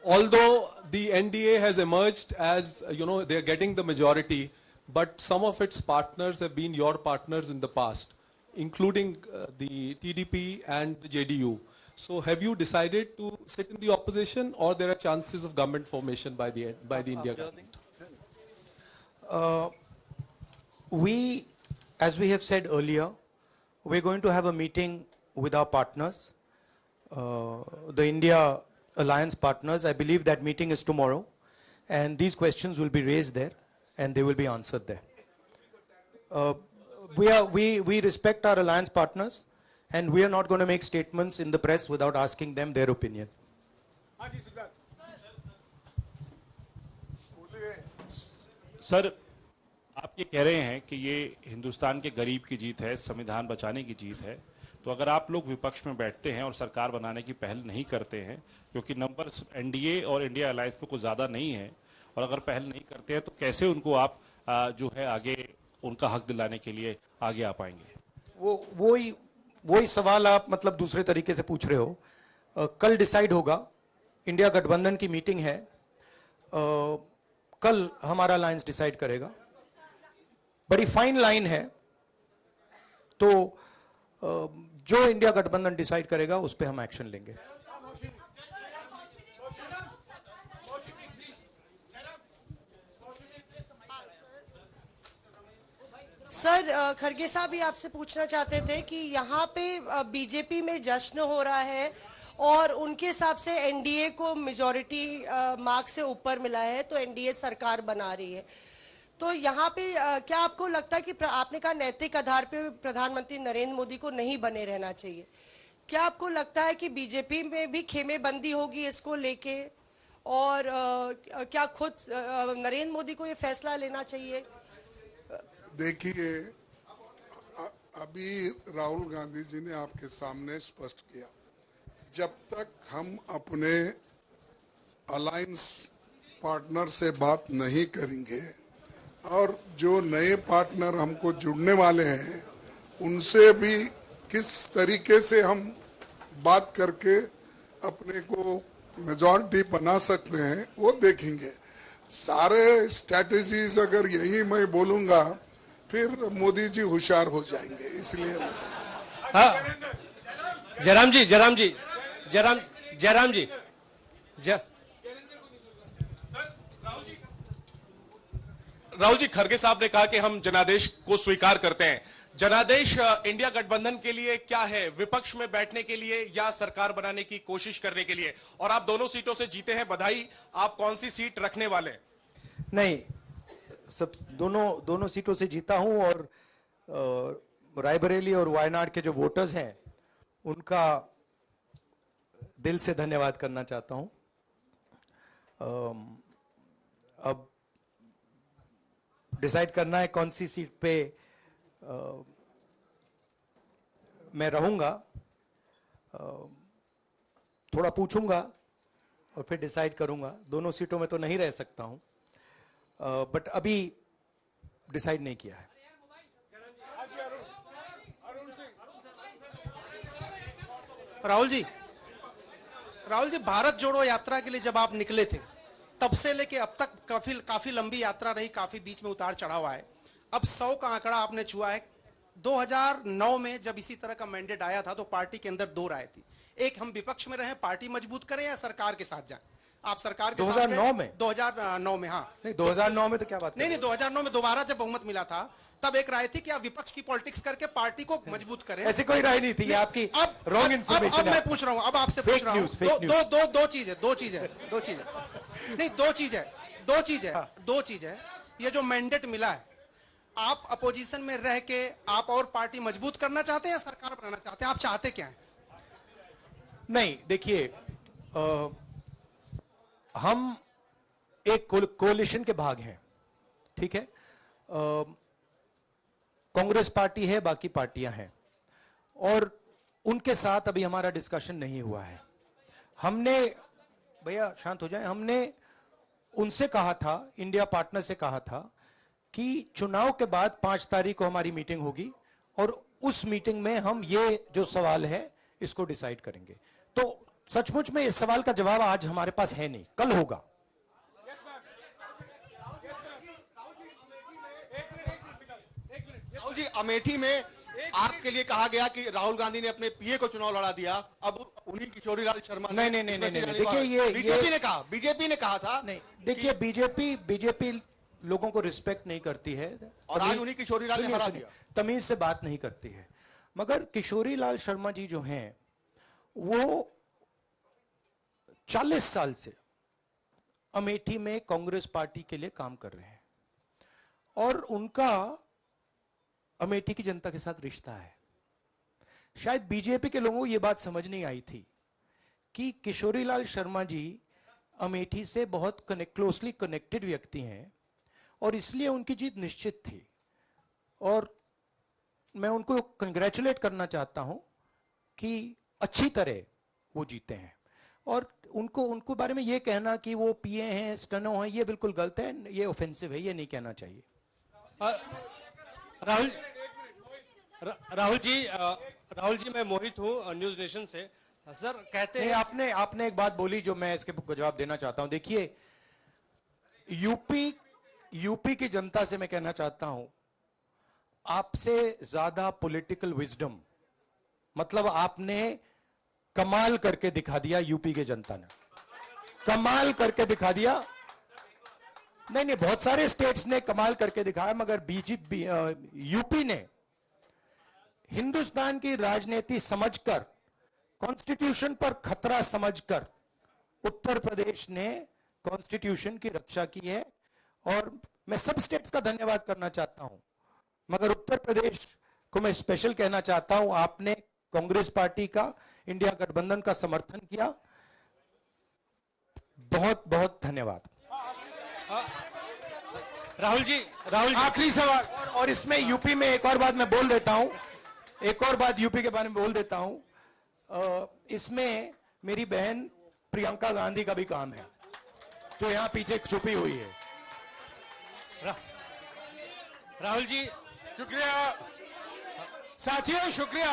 although the NDA has emerged as, they're getting the majority, but some of its partners have been your partners in the past, including the TDP and the JDU. So have you decided to sit in the opposition, or there are chances of government formation by the India government? As we have said earlier, we're going to have a meeting with our partners, the India Alliance partners. I believe that meeting is tomorrow, and these questions will be raised there, and they will be answered there. We respect our alliance partners, and we are not going to make statements in the press without asking them their opinion. Sir, आप ये कह रहे हैं कि ये हिंदुस्तान के गरीब की जीत है, संविधान बचाने की जीत है, तो अगर आप लोग विपक्ष में बैठते हैं और सरकार बनाने की पहल नहीं करते हैं, क्योंकि नंबर एनडीए और इंडिया अलायंस में कुछ ज़्यादा नहीं है, और अगर पहल नहीं करते हैं तो कैसे उनको आप जो है आगे उनका हक दिलाने के लिए आगे आ पाएंगे? वही सवाल आप मतलब दूसरे तरीके से पूछ रहे हो। कल डिसाइड होगा, इंडिया गठबंधन की मीटिंग है, कल हमारा अलायंस डिसाइड करेगा। बड़ी फाइन लाइन है, तो जो इंडिया गठबंधन डिसाइड करेगा उस पे हम एक्शन लेंगे। सर, खड़गे साहब भी आपसे पूछना चाहते थे कि यहाँ पे बीजेपी में जश्न हो रहा है और उनके हिसाब से एनडीए को मेजॉरिटी मार्क से ऊपर मिला है, तो एनडीए सरकार बना रही है। तो यहाँ पे क्या आपको लगता है कि आपने कहा नैतिक आधार पे प्रधानमंत्री नरेंद्र मोदी को नहीं बने रहना चाहिए, क्या आपको लगता है कि बीजेपी में भी खेमेबंदी होगी इसको लेके, और क्या खुद नरेंद्र मोदी को ये फैसला लेना चाहिए? देखिए, अभी राहुल गांधी जी ने आपके सामने स्पष्ट किया, जब तक हम अपने अलायंस पार्टनर से बात नहीं करेंगे और जो नए पार्टनर हमको जुड़ने वाले हैं उनसे भी किस तरीके से हम बात करके अपने को मेजॉरिटी बना सकते हैं वो देखेंगे। सारे स्ट्रैटेजीज अगर यही मैं बोलूंगा फिर मोदी जी होशियार हो जाएंगे, इसलिए जयराम जी राहुल जी, खड़गे साहब ने कहा कि हम जनादेश को स्वीकार करते हैं। जनादेश इंडिया गठबंधन के लिए क्या है? विपक्ष में बैठने के लिए या सरकार बनाने की कोशिश करने के लिए? और आप दोनों सीटों से जीते हैं, बधाई। आप कौन सी सीट रखने वाले? नहीं, सब दोनों सीटों से जीता हूं, और रायबरेली और वायनाड के जो वोटर्स हैं उनका दिल से धन्यवाद करना चाहता हूं। अब डिसाइड करना है कौन सी सीट पे मैं रहूंगा, थोड़ा पूछूंगा और फिर डिसाइड करूंगा। दोनों सीटों में तो नहीं रह सकता हूं, बट अभी डिसाइड नहीं किया है। राहुल जी, भारत जोड़ो यात्रा के लिए जब आप निकले थे तब से लेके अब तक काफी लंबी यात्रा रही, काफी बीच में उतार चढ़ाव आए। अब 100 का आंकड़ा आपने छुआ है। 2009 में जब इसी तरह का मैंडेट आया था तो पार्टी के अंदर दो राय थी, एक हम विपक्ष में रहें, पार्टी मजबूत करें, या सरकार के साथ जाएं। आप सरकार के 2009 में 2009 में हाँ नहीं, 2009 में तो क्या बात नहीं 2009 में दोबारा जब बहुमत मिला था तब एक राय थी कि आप विपक्ष की पॉलिटिक्स करके पार्टी को मजबूत करें। ऐसी कोई राय नहीं थी, ये आपकी रॉन्ग इंफॉर्मेशन है। अब मैं पूछ रहा हूं, अब आपसे पूछ रहा हूं, दो चीज है। ये जो मैंडेट मिला है, आप अपोजिशन में रह के आप और पार्टी मजबूत करना चाहते हैं या सरकार बनाना चाहते हैं? आप चाहते क्या है? नहीं, देखिए, हम एक कोalition के भाग हैं, ठीक है। कांग्रेस पार्टी है, बाकी पार्टियां हैं, और उनके साथ अभी हमारा डिस्कशन नहीं हुआ है। हमने, भैया शांत हो जाए, हमने उनसे कहा था, इंडिया पार्टनर से कहा था कि चुनाव के बाद 5 तारीख को हमारी मीटिंग होगी और उस मीटिंग में हम ये जो सवाल है इसको डिसाइड करेंगे। तो सचमुच में इस सवाल का जवाब आज हमारे पास है नहीं, कल होगा। राहुल जी, अमेठी में आपके लिए कहा गया कि राहुल गांधी ने अपने पीए को चुनाव लड़ा दिया, अब उन्हीं किशोरीलाल शर्मा नहीं, देखिए ये बीजेपी ने कहा था। नहीं, देखिए बीजेपी लोगों को रिस्पेक्ट नहीं करती है और आज उन्हीं किशोरीलाल ने हरा दिया, तमीज से बात नहीं करती है। मगर किशोरीलाल शर्मा जी जो हैं वो 40 साल से अमेठी में कांग्रेस पार्टी के लिए काम कर रहे हैं और उनका अमेठी की जनता के साथ रिश्ता है। शायद बीजेपी के लोगों को यह बात समझ नहीं आई थी कि किशोरीलाल शर्मा जी अमेठी से बहुत क्लोजली कनेक्टेड व्यक्ति हैं और इसलिए उनकी जीत निश्चित थी। और मैं उनको कंग्रेचुलेट करना चाहता हूं कि अच्छी तरह वो जीते हैं। और उनको बारे में ये कहना कि वो पीए हैं, स्टनो हैं, ये बिल्कुल गलत है, ये ऑफेंसिव है, ये नहीं कहना चाहिए। राहुल जी मैं मोहित हूं न्यूज नेशन से। सर कहते हैं आपने एक बात बोली जो मैं इसके जवाब देना चाहता हूं। देखिए यूपी की जनता से मैं कहना चाहता हूं, आपसे ज्यादा पॉलिटिकल विजडम, मतलब आपने कमाल करके दिखा दिया। यूपी की जनता ने कमाल करके दिखा दिया। नहीं, बहुत सारे स्टेट्स ने कमाल करके दिखाया, मगर बीजेपी यूपी ने हिंदुस्तान की राजनीति समझकर, कॉन्स्टिट्यूशन पर खतरा समझकर उत्तर प्रदेश ने कॉन्स्टिट्यूशन की रक्षा की है। और मैं सब स्टेट्स का धन्यवाद करना चाहता हूं, मगर उत्तर प्रदेश को मैं स्पेशल कहना चाहता हूं, आपने कांग्रेस पार्टी का, इंडिया गठबंधन का समर्थन किया। बहुत बहुत धन्यवाद। राहुल जी आखिरी सवाल, और इसमें यूपी में एक और बात मैं बोल देता हूं, एक और बात यूपी के बारे में बोल देता हूं। इसमें मेरी बहन प्रियंका गांधी का भी काम है, जो यहां पीछे छुपी हुई है। राहुल जी शुक्रिया साथियों, शुक्रिया।